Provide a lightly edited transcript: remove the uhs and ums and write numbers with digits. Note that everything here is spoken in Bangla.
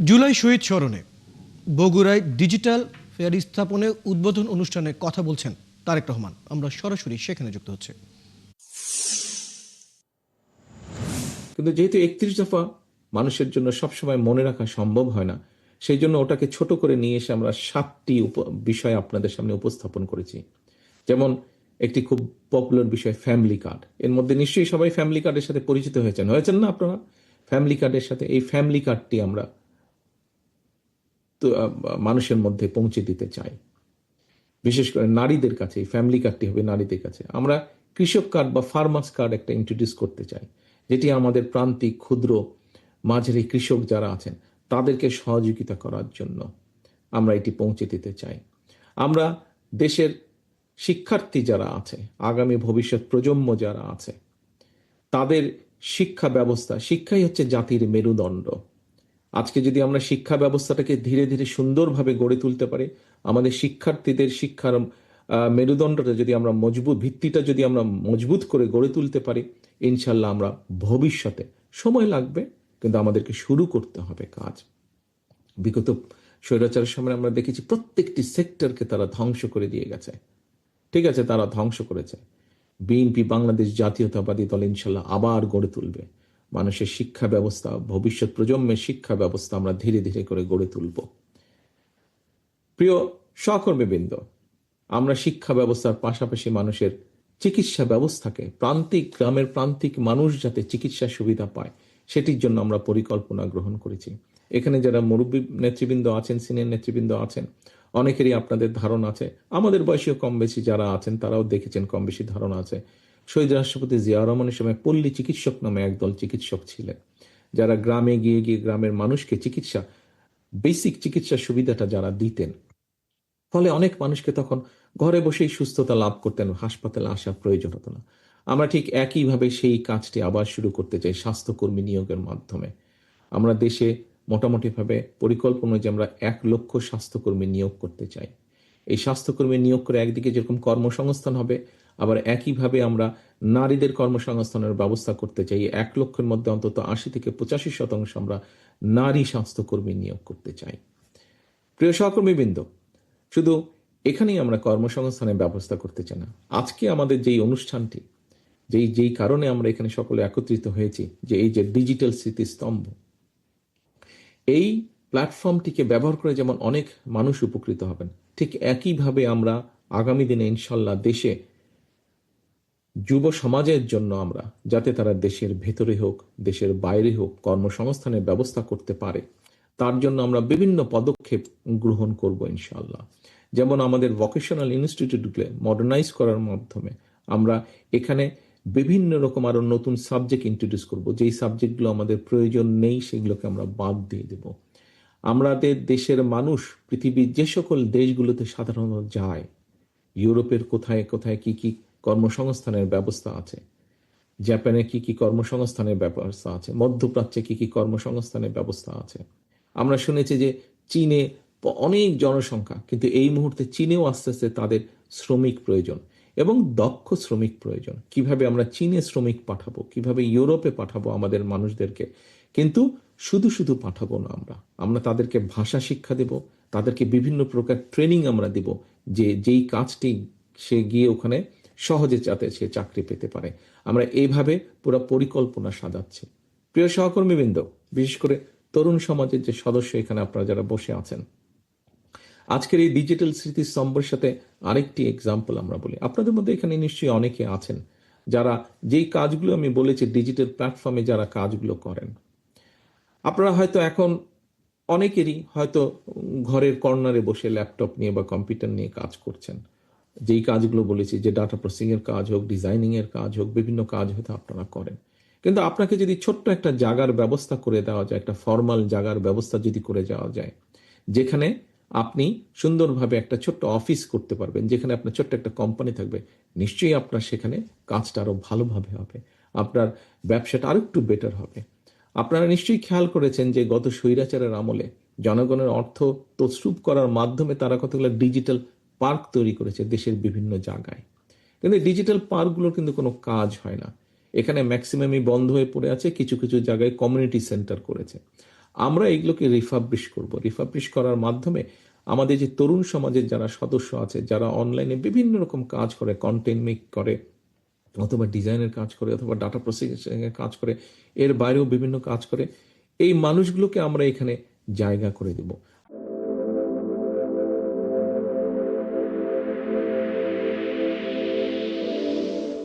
জুলাই শহীদ স্মরণে বগুড়ায় ডিজিটাল ফেয়ার স্থাপনে উদ্বোধন অনুষ্ঠানে কথা বলছেন তারেক রহমান। আমরা সরাসরি সেখানে যুক্ত হচ্ছে। কিন্তু যেহেতু ৩১ দফা মানুষের জন্য সবসময় মনে রাখা সম্ভব হয় না, সেই জন্য ওটাকে ছোট করে নিয়ে এসে আমরা ৭টি বিষয় আপনাদের সামনে উপস্থাপন করেছি। যেমন একটি খুব পপুলার বিষয় ফ্যামিলি কার্ড। এর মধ্যে নিশ্চয়ই সবাই ফ্যামিলি কার্ডের সাথে পরিচিত হয়েছেন না আপনারা? ফ্যামিলি কার্ডের সাথে এই ফ্যামিলি কার্ডটি আমরা তো মানুষের মধ্যে পৌঁছে দিতে চাই, বিশেষ করে নারীদের কাছে। এই ফ্যামিলি কার্ডটি হবে নারীদের কাছে। আমরা কৃষক কার্ড বা ফার্মার্স কার্ড একটা ইন্ট্রোডিউস করতে চাই, যেটি আমাদের প্রান্তিক ক্ষুদ্র মাঝারি কৃষক যারা আছেন তাদেরকে সহযোগিতা করার জন্য আমরা এটি পৌঁছে দিতে চাই। আমরা দেশের শিক্ষার্থী যারা আছে, আগামী ভবিষ্যৎ প্রজন্ম যারা আছে, তাদের শিক্ষা ব্যবস্থা, শিক্ষাই হচ্ছে জাতির মেরুদণ্ড। আজকে যদি আমরা শিক্ষা ব্যবস্থাটাকে ধীরে ধীরে সুন্দরভাবে গড়ে তুলতে পারি, আমাদের শিক্ষার্থীদের শিক্ষার মেরুদণ্ডটা যদি আমরা মজবুত, ভিত্তিটা যদি আমরা মজবুত করে গড়ে তুলতে পারি, ইনশাল্লাহ আমরা ভবিষ্যতে, সময় লাগবে কিন্তু আমাদেরকে শুরু করতে হবে কাজ। বিগত স্বৈরাচারের সময় আমরা দেখেছি প্রত্যেকটি সেক্টরকে তারা ধ্বংস করে দিয়ে গেছে। ঠিক আছে, তারা ধ্বংস করেছে। বিএনপি বাংলাদেশ জাতীয়তাবাদী দল ইনশাল্লাহ আবার গড়ে তুলবে। মানুষের শিক্ষা ব্যবস্থা, ভবিষ্যৎ প্রজন্মের শিক্ষা ব্যবস্থা আমরা ধীরে ধীরে করে গড়ে তুলব। প্রিয় সহকর্মীবৃন্দ, আমরা শিক্ষা ব্যবস্থার পাশাপাশি মানুষের চিকিৎসা ব্যবস্থাকে, প্রান্তিক গ্রামের প্রান্তিক মানুষ যাতে চিকিৎসা সুবিধা পায় সেটির জন্য আমরা পরিকল্পনা গ্রহণ করেছি। এখানে যারা মুরব্বী নেতৃবৃন্দ আছেন, সিনিয়র নেতৃবৃন্দ আছেন, অনেকেরই আপনাদের ধারণা আছে, আমাদের বয়সীয় কম বেশি যারা আছেন তারাও দেখেছেন, কম বেশি ধারণা আছে। শহীদ রাষ্ট্রপতি জিয়া রহমানের সময় পল্লী চিকিৎসক নামে একদল চিকিৎসক ছিলেন, যারা গ্রামে গিয়ে গিয়ে গ্রামের মানুষকে চিকিৎসা, বেসিক চিকিৎসা সুবিধাটা যারা দিতেন, ফলে অনেক মানুষকে তখন ঘরে বসেই সুস্থতা লাভ করতেন, হাসপাতালে আসার প্রয়োজন হতো না। আমরা ঠিক একইভাবে সেই কাজটি আবার শুরু করতে চাই স্বাস্থ্যকর্মী নিয়োগের মাধ্যমে। আমরা দেশে মোটামুটিভাবে পরিকল্পনা যে আমরা ১,০০,০০০ স্বাস্থ্যকর্মী নিয়োগ করতে চাই। এই স্বাস্থ্যকর্মী নিয়োগ করে একদিকে যেরকম কর্মসংস্থান হবে, আবার একইভাবে আমরা নারীদের কর্মসংস্থানের ব্যবস্থা করতে চাই। ১,০০,০০০-এর মধ্যে অন্তত ৮০-৮৫% আমরা নারী স্বাস্থ্যকর্মী নিয়োগ করতে চাই। প্রিয় সহকর্মীবৃন্দ, শুধু এখানেই আমরা কর্মসংস্থানের ব্যবস্থা করতে চাই না। আজকে আমাদের যেই অনুষ্ঠানটি, যেই কারণে আমরা এখানে সকলে একত্রিত হয়েছি, যে এই যে ডিজিটাল স্মৃতিস্তম্ভ, এই প্ল্যাটফর্মটিকে ব্যবহার করে যেমন অনেক মানুষ উপকৃত হবেন, ঠিক একইভাবে আমরা আগামী দিনে ইনশাল্লাহ দেশে যুব সমাজের জন্য আমরা যাতে তারা দেশের ভেতরে হোক, দেশের বাইরে হোক, কর্মসংস্থানের ব্যবস্থা করতে পারে, তার জন্য আমরা বিভিন্ন পদক্ষেপ গ্রহণ করব ইনশাল্লাহ। যেমন আমাদের ভোকেশনাল ইনস্টিটিউটগুলো মডার্নাইজ করার মাধ্যমে আমরা এখানে বিভিন্ন রকম আরো নতুন সাবজেক্ট ইন্ট্রোডিউস করব। যেই সাবজেক্টগুলো আমাদের প্রয়োজন নেই সেগুলোকে আমরা বাদ দিয়ে দেব। আমাদের দেশের মানুষ পৃথিবীর যে সকল দেশগুলোতে সাধারণত যায়, ইউরোপের কোথায় কোথায় কি কি কর্মসংস্থানের ব্যবস্থা আছে, জাপানে কি কি কর্মসংস্থানের ব্যবস্থা আছে, মধ্যপ্রাচ্যে কি কি কর্মসংস্থানের ব্যবস্থা আছে। আমরা শুনেছি যে চীনে অনেক জনসংখ্যা, কিন্তু এই মুহূর্তে চীনেও আস্তে আস্তে তাদের শ্রমিক প্রয়োজন এবং দক্ষ শ্রমিক প্রয়োজন। কিভাবে আমরা চীনে শ্রমিক পাঠাবো, কিভাবে ইউরোপে পাঠাবো আমাদের মানুষদেরকে, কিন্তু শুধু শুধু পাঠাবো না, আমরা তাদেরকে ভাষা শিক্ষা দেব, তাদেরকে বিভিন্ন প্রকার ট্রেনিং আমরা দেব, যে যেই কাজটি সে গিয়ে ওখানে সহজে যাতে সে চাকরি পেতে পারে। আমরা এইভাবে পুরো পরিকল্পনা সাজাচ্ছি। প্রিয় সহকর্মীবৃন্দ, বিশেষ করে তরুণ সমাজের যে সদস্য এখানে আপনারা যারা বসে আছেন, আজকের এই ডিজিটাল স্মৃতিস্তম্ভের সাথে আরেকটি এক্সাম্পল আমরা বলি। আপনাদের মধ্যে এখানে নিশ্চয়ই অনেকে আছেন যারা যেই কাজগুলো আমি বলেছি ডিজিটাল প্ল্যাটফর্মে যারা কাজগুলো করেন। আপনারা হয়তো এখন অনেকেরই হয়তো ঘরের কর্নারে বসে ল্যাপটপ নিয়ে বা কম্পিউটার নিয়ে কাজ করছেন। যেই কাজগুলো বলেছি, যে ডাটা প্রসেসিং এর কাজ হোক, ডিজাইনিং এর কাজ হোক, বিভিন্ন কাজ হয়তো আপনারা করেন। কিন্তু আপনাকে যদি ছোট্ট একটা জায়গার ব্যবস্থা করে দেওয়া যায়, একটা ফর্মাল জায়গার ব্যবস্থা যদি করে যাওয়া যায়, যেখানে আপনি সুন্দরভাবে একটা ছোট্ট অফিস করতে পারবেন, যেখানে আপনার ছোট্ট একটা কোম্পানি থাকবে, নিশ্চয়ই আপনার সেখানে কাজটা আরো ভালোভাবে হবে, আপনার ব্যবসাটা আরো একটু বেটার হবে। আপনারা নিশ্চয়ই খেয়াল করেছেন যে গত স্বৈরাচারের আমলে জনগণের অর্থ তছরূপ করার মাধ্যমে তারা কতগুলো ডিজিটাল পার্ক তৈরি করেছে দেশের বিভিন্ন জায়গায়। কিন্তু ডিজিটাল পার্কগুলোর কিন্তু কোনো কাজ হয় না। এখানে ম্যাক্সিমামই বন্ধ হয়ে পড়ে আছে, কিছু কিছু জায়গায় কমিউনিটি সেন্টার করেছে। আমরা এগুলোকে রিফাবলিশ করব। রিফাবলিশ করার মাধ্যমে আমাদের যে তরুণ সমাজের যারা সদস্য আছে, যারা অনলাইনে বিভিন্ন রকম কাজ করে, কন্টেন্ট মেক করে, অথবা ডিজাইনের কাজ করে, অথবা ডাটা প্রসেসিং এর কাজ করে, এর বাইরেও বিভিন্ন কাজ করে, এই মানুষগুলোকে আমরা এখানে জায়গা করে দেব।